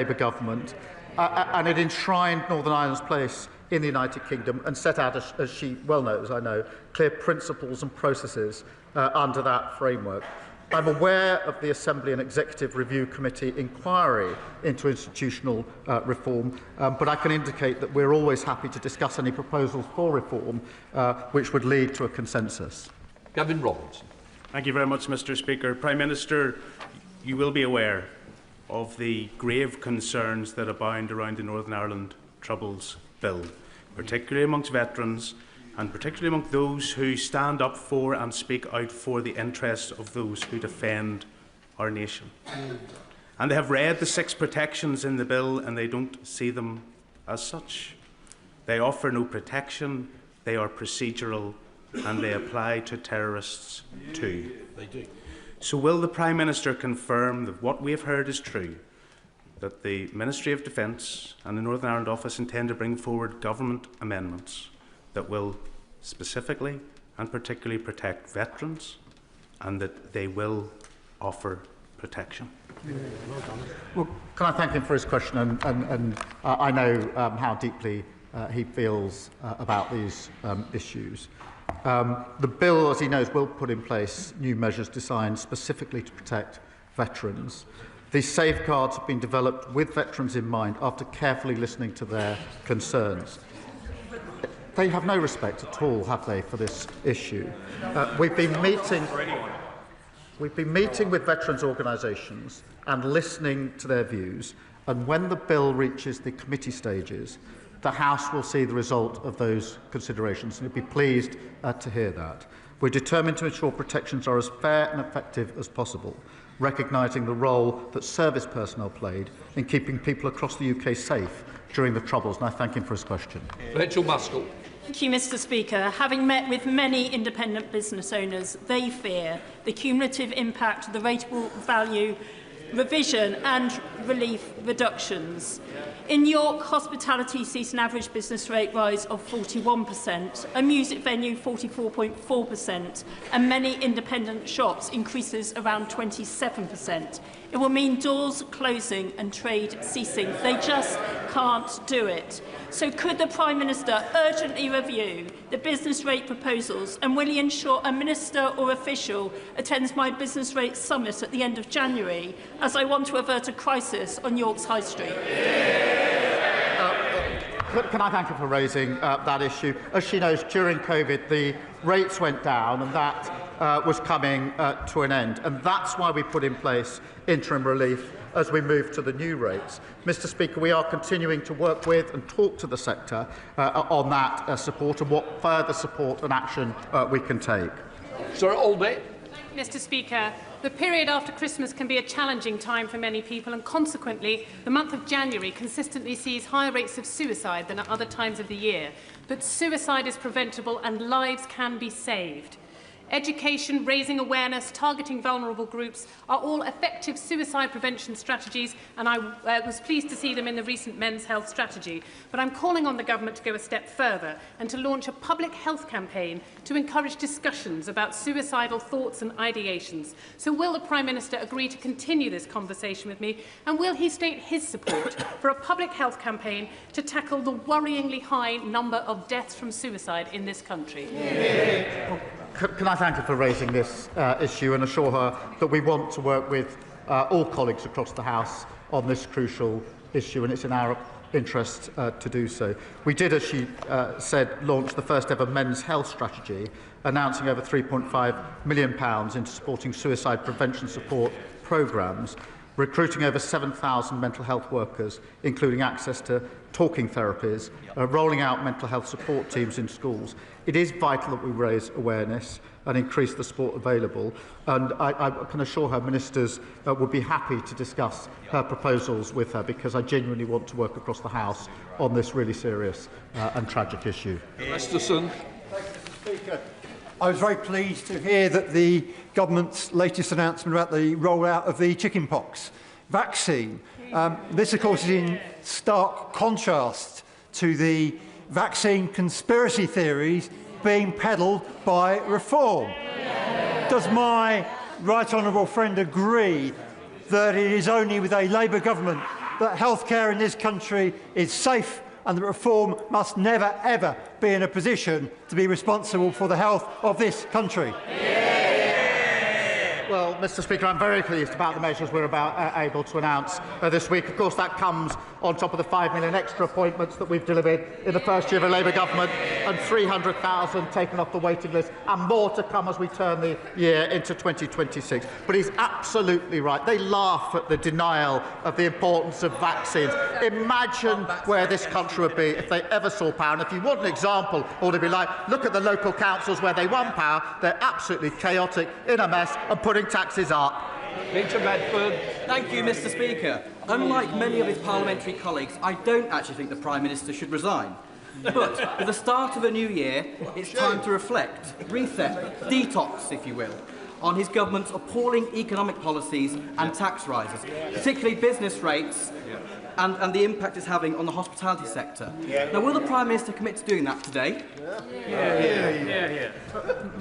Labour government, and it enshrined Northern Ireland's place in the United Kingdom and set out, as she well knows, I know, clear principles and processes under that framework. I'm aware of the Assembly and Executive Review Committee inquiry into institutional reform, but I can indicate that we're always happy to discuss any proposals for reform which would lead to a consensus. Gavin Robertson. Thank you very much, Mr. Speaker. Prime Minister, you will be aware of the grave concerns that abound around the Northern Ireland Troubles Bill, particularly amongst veterans and particularly among those who stand up for and speak out for the interests of those who defend our nation. And they have read the 6 protections in the bill and they don't see them as such. They offer no protection, they are procedural, and they apply to terrorists too. They do. So will the Prime Minister confirm that what we have heard is true, that the Ministry of Defence and the Northern Ireland Office intend to bring forward government amendments that will specifically and particularly protect veterans, and that they will offer protection? Well, can I thank him for his question, and I know how deeply he feels about these issues. The bill, as he knows, will put in place new measures designed specifically to protect veterans. These safeguards have been developed with veterans in mind after carefully listening to their concerns. They have no respect at all, have they, for this issue? We've been meeting with veterans' organisations and listening to their views, and when the bill reaches the committee stages, the House will see the result of those considerations, and you'll be pleased to hear that. We're determined to ensure protections are as fair and effective as possible, recognising the role that service personnel played in keeping people across the UK safe during the Troubles, and I thank him for his question. Rachel Muskell. Thank you, Mr. Speaker. Having met with many independent business owners, they fear the cumulative impact of the rateable value revision and relief reductions. In York, hospitality sees an average business rate rise of 41%, a music venue 44.4%, and many independent shops increases around 27%. It will mean doors closing and trade ceasing. They just can't do it. So could the Prime Minister urgently review the business rate proposals, and will he ensure a minister or official attends my business rate summit at the end of January, as I want to avert a crisis on York's High Street? Can I thank her for raising that issue? As she knows, during COVID, the rates went down, and that was coming to an end. And that's why we put in place interim relief as we move to the new rates. Mr. Speaker, we are continuing to work with and talk to the sector on that support and what further support and action we can take. Sir Albee. Mr. Speaker, the period after Christmas can be a challenging time for many people, and consequently the month of January consistently sees higher rates of suicide than at other times of the year. But suicide is preventable and lives can be saved. Education, raising awareness, targeting vulnerable groups are all effective suicide prevention strategies, and I was pleased to see them in the recent Men's Health Strategy. But I'm calling on the Government to go a step further and to launch a public health campaign to encourage discussions about suicidal thoughts and ideations. So will the Prime Minister agree to continue this conversation with me, and will he state his support for a public health campaign to tackle the worryingly high number of deaths from suicide in this country? Can I thank her for raising this issue and assure her that we want to work with all colleagues across the House on this crucial issue, and it's in our interest to do so. We did, as she said, launch the first ever Men's Health Strategy, announcing over £3.5 million into supporting suicide prevention support programmes, recruiting over 7,000 mental health workers, including access to talking therapies, rolling out mental health support teams in schools. It is vital that we raise awareness and increase the support available, and I can assure her ministers would be happy to discuss her proposals with her, because I genuinely want to work across the House on this really serious and tragic issue. Masterson. Thank you, Mr. Speaker. I was very pleased to hear that the government's latest announcement about the rollout of the chickenpox vaccine. This, of course, is in stark contrast to the vaccine conspiracy theories being peddled by Reform. Does my right honourable friend agree that it is only with a Labour government that healthcare in this country is safe and that reform must never, ever be in a position to be responsible for the health of this country. Well, Mr Speaker, I'm very pleased about the measures we're able to announce this week. Of course, that comes on top of the 5 million extra appointments that we've delivered in the first year of a Labour government, and 300,000 taken off the waiting list, and more to come as we turn the year into 2026. But he's absolutely right. They laugh at the denial of the importance of vaccines. Imagine where this country would be if they ever saw power. And if you want an example, all to be like, look at the local councils where they won power. They're absolutely chaotic, in a mess, and putting taxes up. Peter Bedford. Thank you, Mr Speaker. Unlike many of his parliamentary colleagues, I don't actually think the Prime Minister should resign. But with the start of a new year, it's time to reflect, reset, detox, if you will, on his government's appalling economic policies and tax rises, particularly business rates and the impact it's having on the hospitality sector. Now, will the Prime Minister commit to doing that today?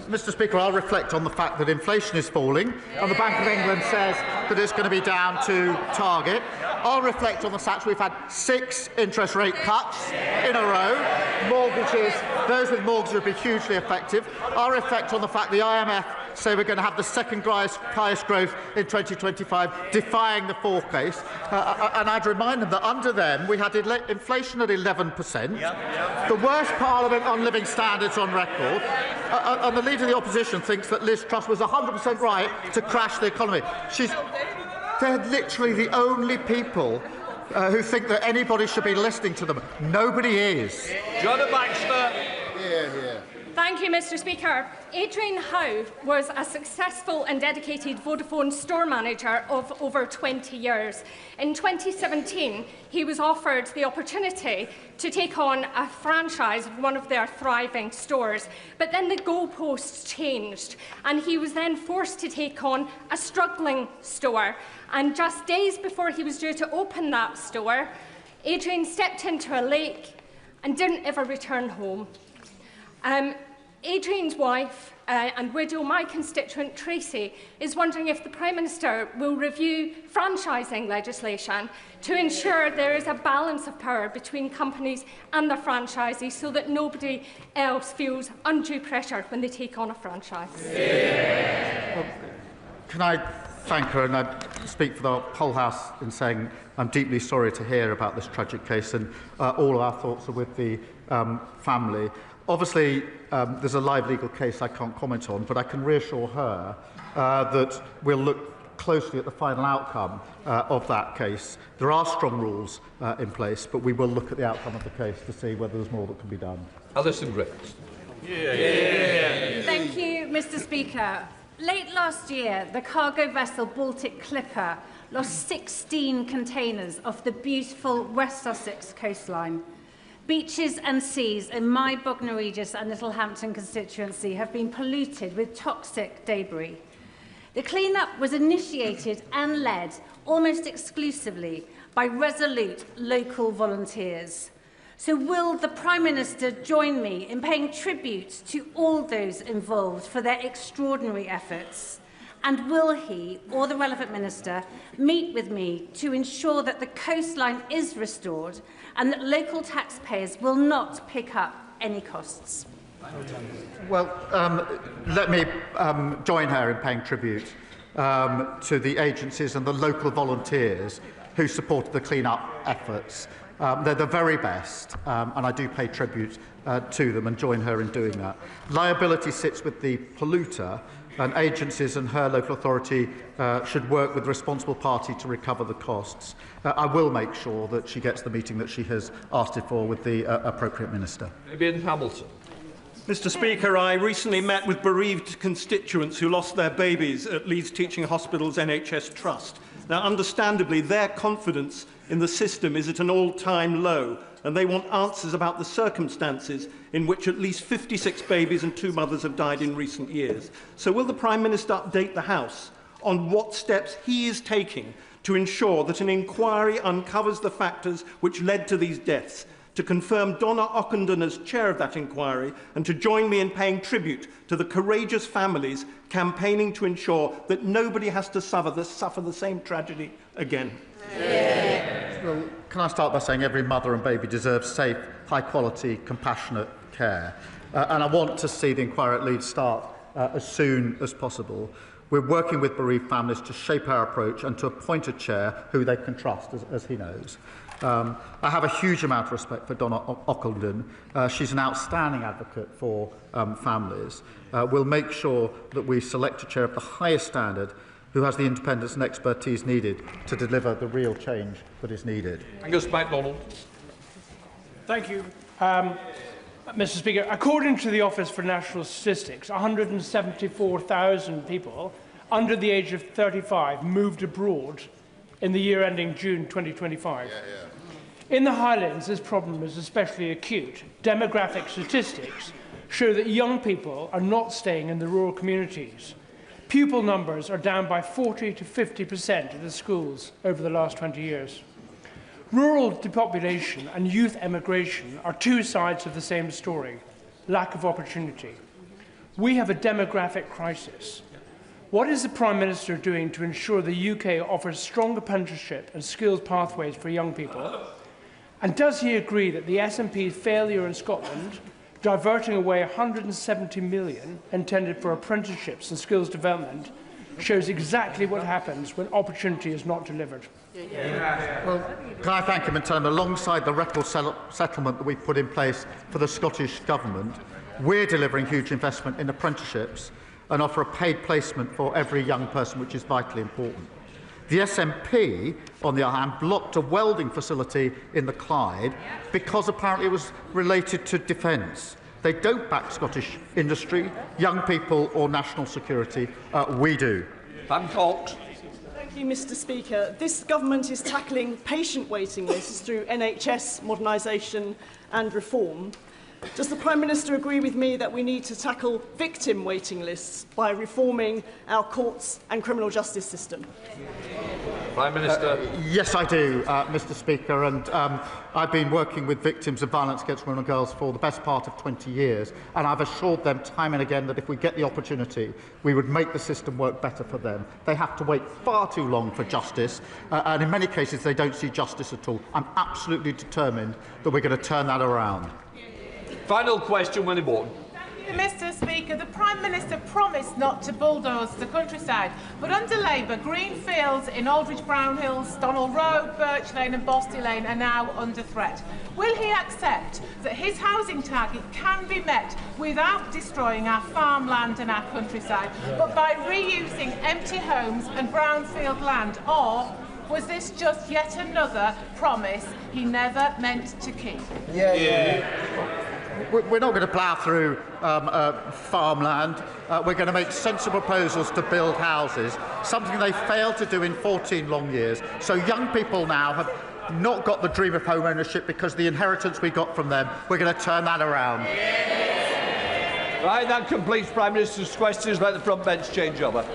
Mr Speaker, I'll reflect on the fact that inflation is falling and the Bank of England says that it's going to be down to target. I'll reflect on the fact we've had 6 interest rate cuts in a row. Mortgages, those with mortgages will be hugely effective. I'll reflect on the fact the IMF say we're going to have the second highest growth in 2025, defying the forecast. And I'd remind them that under them we had inflation at 11%, the worst Parliament on living standards on record, and the Leader of the Opposition thinks that Liz Truss was 100% right to crash the economy. They're literally the only people who think that anybody should be listening to them. Nobody is. John Baxter. Thank you, Mr Speaker. Adrian Howe was a successful and dedicated Vodafone store manager of over 20 years. In 2017, he was offered the opportunity to take on a franchise of one of their thriving stores. But then the goalposts changed, and he was then forced to take on a struggling store. And just days before he was due to open that store, Adrian stepped into a lake and didn't ever return home. Adrian's wife and widow, my constituent Tracy, is wondering if the Prime Minister will review franchising legislation to ensure there is a balance of power between companies and their franchisees so that nobody else feels undue pressure when they take on a franchise. Well, can I thank her, and I speak for the whole House in saying I'm deeply sorry to hear about this tragic case, and all of our thoughts are with the family. Obviously, there's a live legal case I can't comment on, but I can reassure her that we'll look closely at the final outcome of that case. There are strong rules in place, but we will look at the outcome of the case to see whether there's more that can be done. Alison Griffiths. Thank you, Mr Speaker. Late last year, the cargo vessel Baltic Clipper lost 16 containers off the beautiful West Sussex coastline. Beaches and seas in my Bognor Regis and Littlehampton constituency have been polluted with toxic debris. The clean-up was initiated and led almost exclusively by resolute local volunteers. So will the Prime Minister join me in paying tribute to all those involved for their extraordinary efforts? And will he, or the relevant minister, meet with me to ensure that the coastline is restored and that local taxpayers will not pick up any costs? Well, let me join her in paying tribute to the agencies and the local volunteers who supported the clean-up efforts. They're the very best, and I do pay tribute to them and join her in doing that. Liability sits with the polluter, and agencies and her local authority should work with the responsible party to recover the costs. I will make sure that she gets the meeting that she has asked it for with the appropriate minister. Ian Hamilton. Mr Speaker, I recently met with bereaved constituents who lost their babies at Leeds Teaching Hospital's NHS Trust. Now, understandably, their confidence in the system is at an all-time low, and they want answers about the circumstances in which at least 56 babies and 2 mothers have died in recent years. So will the Prime Minister update the House on what steps he is taking to ensure that an inquiry uncovers the factors which led to these deaths, to confirm Donna Ockenden as chair of that inquiry, and to join me in paying tribute to the courageous families campaigning to ensure that nobody has to suffer the same tragedy again? Well, can I start by saying every mother and baby deserves safe, high-quality, compassionate care. And I want to see the inquiry at Leeds start as soon as possible. We're working with bereaved families to shape our approach and to appoint a chair who they can trust, as he knows. I have a huge amount of respect for Donna Ockenden. She's an outstanding advocate for families. We'll make sure that we select a chair of the highest standard who has the independence and expertise needed to deliver the real change that is needed. Angus MacDonald. Thank you. Mr. Speaker, according to the Office for National Statistics, 174,000 people under the age of 35 moved abroad in the year ending June 2025. In the Highlands, this problem is especially acute. Demographic statistics show that young people are not staying in the rural communities. Pupil numbers are down by 40 to 50% at the schools over the last 20 years. Rural depopulation and youth emigration are two sides of the same story: lack of opportunity. We have a demographic crisis. What is the Prime Minister doing to ensure the UK offers strong apprenticeship and skills pathways for young people? And does he agree that the SNP's failure in Scotland, diverting away £170 million intended for apprenticeships and skills development, shows exactly what happens when opportunity is not delivered? Well, can I thank him and tell him, alongside the record settlement that we've put in place for the Scottish Government, we're delivering huge investment in apprenticeships and offer a paid placement for every young person, which is vitally important. The SNP, on the other hand, blocked a welding facility in the Clyde because apparently it was related to defence. They don't back Scottish industry, young people or national security. We do. Pam Cox. Thank you, Mr. Speaker. This government is tackling patient waiting lists through NHS modernisation and reform. Does the Prime Minister agree with me that we need to tackle victim waiting lists by reforming our courts and criminal justice system? Prime Minister. Yes, I do, Mr. Speaker, and I've been working with victims of violence against women and girls for the best part of 20 years, and I've assured them time and again that if we get the opportunity, we would make the system work better for them. They have to wait far too long for justice, and in many cases they don't see justice at all. I'm absolutely determined that we're going to turn that around. Final question, Winnie Morton. Mr. Speaker, the Prime Minister promised not to bulldoze the countryside, but under Labour, green fields in Aldridge Brownhills, Donnell Road, Birch Lane and Bosty Lane are now under threat. Will he accept that his housing target can be met without destroying our farmland and our countryside, but by reusing empty homes and brownfield land? Or was this just yet another promise he never meant to keep? We're not going to plough through farmland. We're going to make sensible proposals to build houses, something they failed to do in 14 long years. So young people now have not got the dream of home ownership because the inheritance we got from them. We're going to turn that around. Right, that completes Prime Minister's questions. Let the front bench change over.